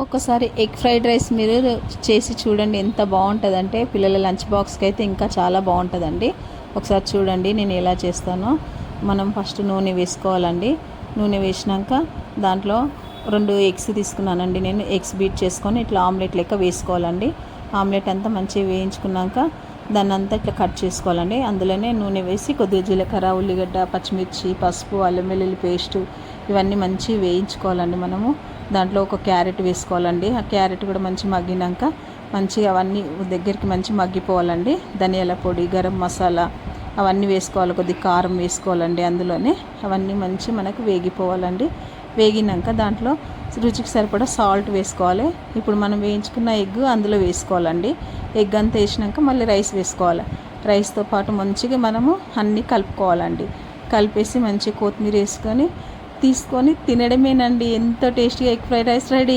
ఒకసారి egg fried rice మీరు చేసి చూడండి, ఎంత బాగుంటుందంటే పిల్లల లంచ్ బాక్స్కి అయితే ఇంకా చాలా బాగుంటుందండి. ఒకసారి చూడండి నేను ఎలా చేస్తానో. మనం ఫస్ట్ నూనె వేసుకోవాలండి. నూనె వేసినాక దాంట్లో 2 ఎగ్స్ తీసుకున్నానండి. నేను ఎగ్స్ బీట్ చేసుకొని ఇట్లా ఆమ్లెట్ లెక్క వేసుకోవాలండి. ఆమ్లెట్ అంతా మంచిగా వేయించుకున్నాక దాన్ని అంతా ఇట్లా కట్ చేసుకోవాలండి. అందులోనే నూనె వేసి కొద్దిగా జీలకర్ర, ఉల్లిగడ్డ, పచ్చిమిర్చి, పసుపు, అల్లం వెల్లుల్లి పేస్టు ఇవన్నీ మంచిగా వేయించుకోవాలండి. మనము దాంట్లో ఒక క్యారెట్ వేసుకోవాలండి. ఆ క్యారెట్ కూడా మంచి మగ్గినాక మంచిగా అవన్నీ దగ్గరికి మంచి మగ్గిపోవాలండి. ధనియాల పొడి, గరం మసాలా అవన్నీ వేసుకోవాలి. కొద్దిగా కారం వేసుకోవాలండి. అందులోనే అవన్నీ మంచి మనకు వేగిపోవాలండి. వేగినాక దాంట్లో రుచికి సరిపడా సాల్ట్ వేసుకోవాలి. ఇప్పుడు మనం వేయించుకున్న ఎగ్ అందులో వేసుకోవాలండి. ఎగ్ అంతా వేసినాక మళ్ళీ రైస్ వేసుకోవాలి. రైస్తో పాటు మంచిగా మనము అన్నీ కలుపుకోవాలండి. కలిపేసి మంచిగా కొత్తిమీర వేసుకొని తీసుకొని తినడమేనండి. ఎంతో టేస్టీగా ఎగ్ ఫ్రైడ్ రైస్ రెడీ.